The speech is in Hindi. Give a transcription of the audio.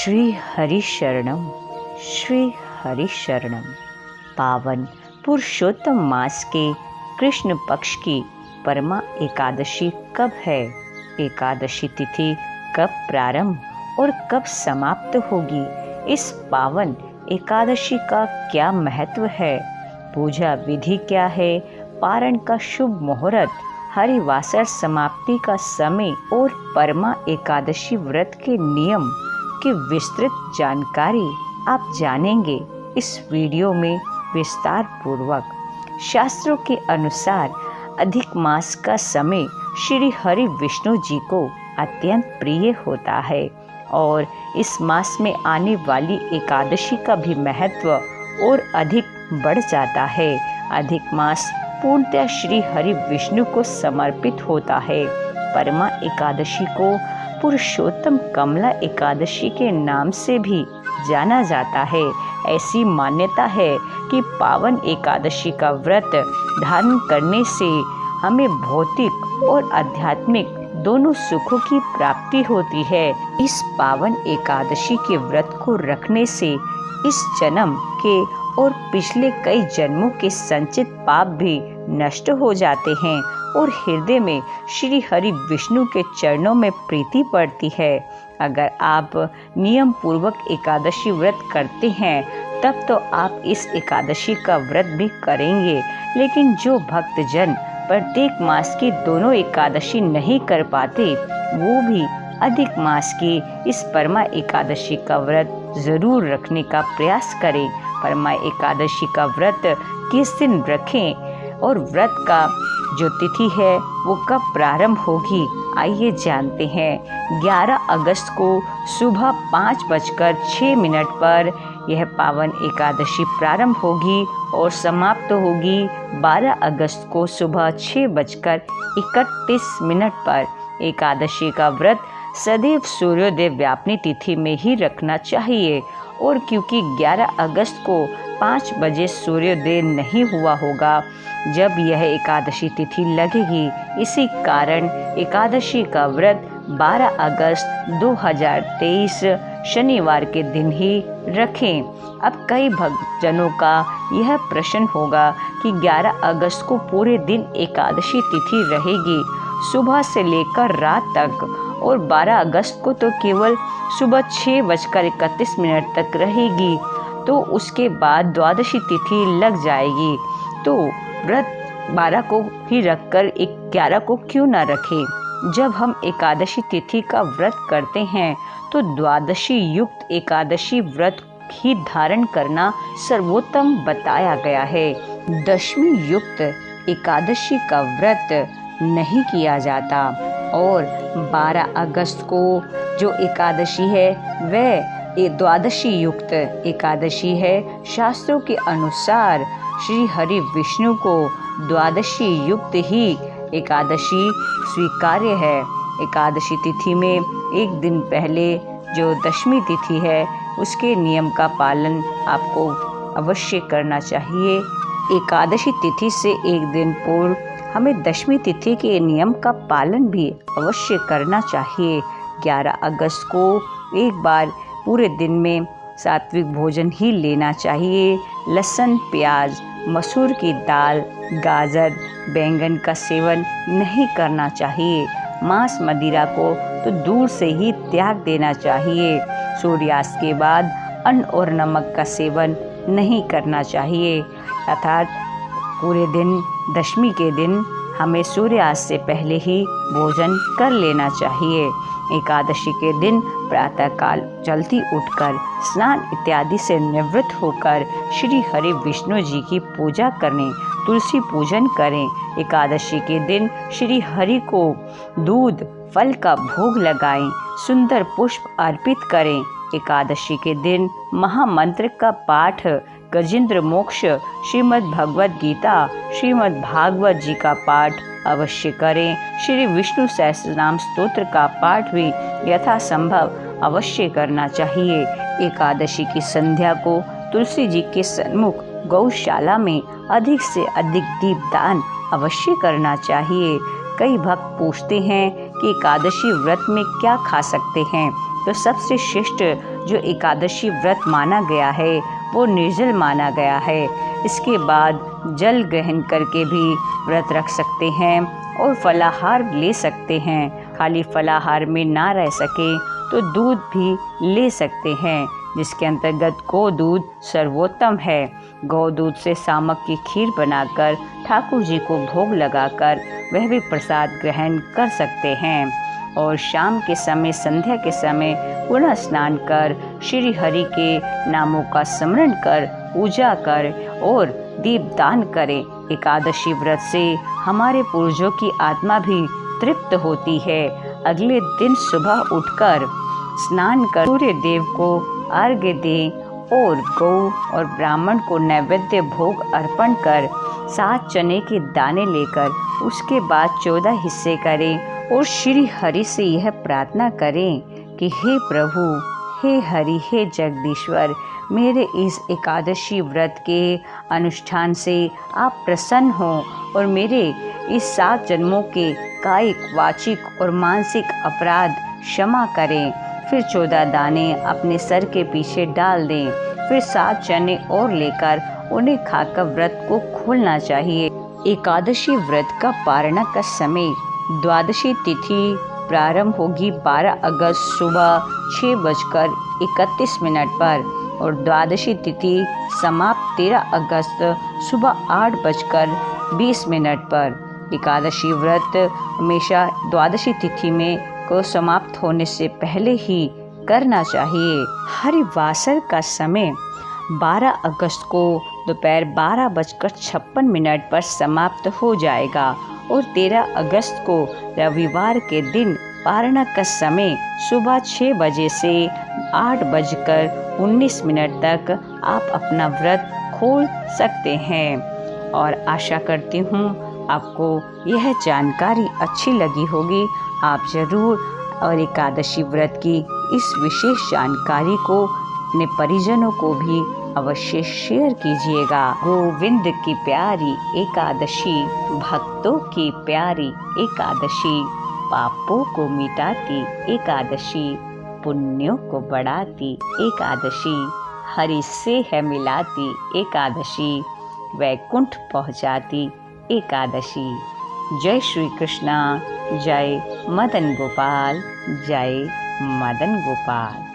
श्री हरि शरणम, श्री हरि शरणम। पावन पुरुषोत्तम मास के कृष्ण पक्ष की परमा एकादशी कब है? एकादशी तिथि कब प्रारंभ और कब समाप्त होगी? इस पावन एकादशी का क्या महत्व है? पूजा विधि क्या है? पारण का शुभ मुहूर्त, हरिवासर समाप्ति का समय और परमा एकादशी व्रत के नियम की विस्तृत जानकारी आप जानेंगे इस वीडियो में विस्तार पूर्वक। शास्त्रों के अनुसार अधिक मास का समय श्री हरि विष्णु जी को अत्यंत प्रिय होता है और इस मास में आने वाली एकादशी का भी महत्व और अधिक बढ़ जाता है। अधिक मास पूर्णतः श्री हरि विष्णु को समर्पित होता है। परमा एकादशी को पुरुषोत्तम कमला एकादशी के नाम से भी जाना जाता है। ऐसी मान्यता है कि पावन एकादशी का व्रत धारण करने से हमें भौतिक और आध्यात्मिक दोनों सुखों की प्राप्ति होती है। इस पावन एकादशी के व्रत को रखने से इस जन्म के और पिछले कई जन्मों के संचित पाप भी नष्ट हो जाते हैं और हृदय में श्री हरि विष्णु के चरणों में प्रीति बढ़ती है। अगर आप नियम पूर्वक एकादशी व्रत करते हैं तब तो आप इस एकादशी का व्रत भी करेंगे, लेकिन जो भक्तजन प्रत्येक मास की दोनों एकादशी नहीं कर पाते वो भी अधिक मास की इस परमा एकादशी का व्रत जरूर रखने का प्रयास करें। परमा एकादशी का व्रत किस दिन रखें और व्रत का जो तिथि है वो कब प्रारंभ होगी, आइए जानते हैं। 11 अगस्त को सुबह 5:06 पर यह पावन एकादशी प्रारंभ होगी और समाप्त होगी 12 अगस्त को सुबह 6:31 पर। एकादशी का व्रत सदैव सूर्योदय व्यापनी तिथि में ही रखना चाहिए और क्योंकि 11 अगस्त को 5 बजे सूर्योदय नहीं हुआ होगा जब यह एकादशी तिथि लगेगी, इसी कारण एकादशी का व्रत 12 अगस्त 2023 शनिवार के दिन ही रखें। अब कई भक्तजनों का यह प्रश्न होगा कि 11 अगस्त को पूरे दिन एकादशी तिथि रहेगी सुबह से लेकर रात तक और 12 अगस्त को तो केवल सुबह 6:31 तक रहेगी, तो उसके बाद द्वादशी तिथि लग जाएगी, तो व्रत 12 को ही रखकर 11 को क्यों न रखें? जब हम एकादशी तिथि का व्रत करते हैं तो द्वादशी युक्त एकादशी व्रत ही धारण करना सर्वोत्तम बताया गया है। दशमी युक्त एकादशी का व्रत नहीं किया जाता और 12 अगस्त को जो एकादशी है वह द्वादशी युक्त एकादशी है। शास्त्रों के अनुसार श्री हरि विष्णु को द्वादशी युक्त ही एकादशी स्वीकार्य है। एकादशी तिथि में एक दिन पहले जो दशमी तिथि है उसके नियम का पालन आपको अवश्य करना चाहिए। एकादशी तिथि से एक दिन पूर्व हमें दशमी तिथि के नियम का पालन भी अवश्य करना चाहिए। 11 अगस्त को एक बार पूरे दिन में सात्विक भोजन ही लेना चाहिए। लहसुन, प्याज, मसूर की दाल, गाजर, बैंगन का सेवन नहीं करना चाहिए। मांस मदिरा को तो दूर से ही त्याग देना चाहिए। सूर्यास्त के बाद अन्न और नमक का सेवन नहीं करना चाहिए, अर्थात पूरे दिन दशमी के दिन हमें सूर्यास्त से पहले ही भोजन कर लेना चाहिए। एकादशी के दिन प्रातःकाल जल्दी उठकर स्नान इत्यादि से निवृत्त होकर श्री हरि विष्णु जी की पूजा करें, तुलसी पूजन करें। एकादशी के दिन श्री हरि को दूध फल का भोग लगाएं, सुंदर पुष्प अर्पित करें। एकादशी के दिन महामंत्र का पाठ, गजेंद्र मोक्ष, श्रीमद् भगवद गीता, श्रीमद् भागवत जी का पाठ अवश्य करें। श्री विष्णु सहस्रनाम स्तोत्र का पाठ भी यथासंभव अवश्य करना चाहिए। एकादशी की संध्या को तुलसी जी के सन्मुख गौशाला में अधिक से अधिक दीपदान अवश्य करना चाहिए। कई भक्त पूछते हैं कि एकादशी व्रत में क्या खा सकते हैं, तो सबसे श्रेष्ठ जो एकादशी व्रत माना गया है वो निर्जल माना गया है। इसके बाद जल ग्रहण करके भी व्रत रख सकते हैं और फलाहार ले सकते हैं। खाली फलाहार में ना रह सके तो दूध भी ले सकते हैं, जिसके अंतर्गत गौ दूध सर्वोत्तम है। गौ दूध से सामक की खीर बनाकर ठाकुर जी को भोग लगाकर वह भी प्रसाद ग्रहण कर सकते हैं। और शाम के समय, संध्या के समय पुनः स्नान कर श्री हरि के नामों का स्मरण कर पूजा कर और दीपदान करें। एकादशी व्रत से हमारे पूर्वजों की आत्मा भी तृप्त होती है। अगले दिन सुबह उठकर स्नान कर सूर्य देव को अर्घ्य दें और गौ और ब्राह्मण को नैवेद्य भोग अर्पण कर 7 चने के दाने लेकर उसके बाद 14 हिस्से करें और श्री हरि से यह प्रार्थना करें कि हे प्रभु, हे हरि, हे जगदीश्वर, मेरे इस एकादशी व्रत के अनुष्ठान से आप प्रसन्न हो और मेरे इस 7 जन्मों के कायिक, वाचिक और मानसिक अपराध क्षमा करें। फिर 14 दाने अपने सर के पीछे डाल दें। फिर 7 चने और लेकर उन्हें खाकर व्रत को खोलना चाहिए। एकादशी व्रत का पारणा का समय द्वादशी तिथि प्रारंभ होगी 12 अगस्त सुबह 6:31 पर और द्वादशी तिथि समाप्त 13 अगस्त सुबह 8:20 पर। एकादशी व्रत हमेशा द्वादशी तिथि में को समाप्त होने से पहले ही करना चाहिए। हरिवासर का समय 12 अगस्त को दोपहर 12:56 पर समाप्त हो जाएगा और 13 अगस्त को रविवार के दिन पारणा का समय सुबह 6 बजे से 8:19 तक आप अपना व्रत खोल सकते हैं। और आशा करती हूँ आपको यह जानकारी अच्छी लगी होगी। आप जरूर और एकादशी व्रत की इस विशेष जानकारी को अपने परिजनों को भी अवश्य शेयर कीजिएगा। गोविंद की प्यारी एकादशी, भक्तों की प्यारी एकादशी, पापों को मिटाती एकादशी, पुण्यों को बढ़ाती एकादशी, हरि से है मिलाती एकादशी, वैकुंठ पहुँचाती एकादशी। जय श्री कृष्णा, जय मदन गोपाल, जय मदन गोपाल।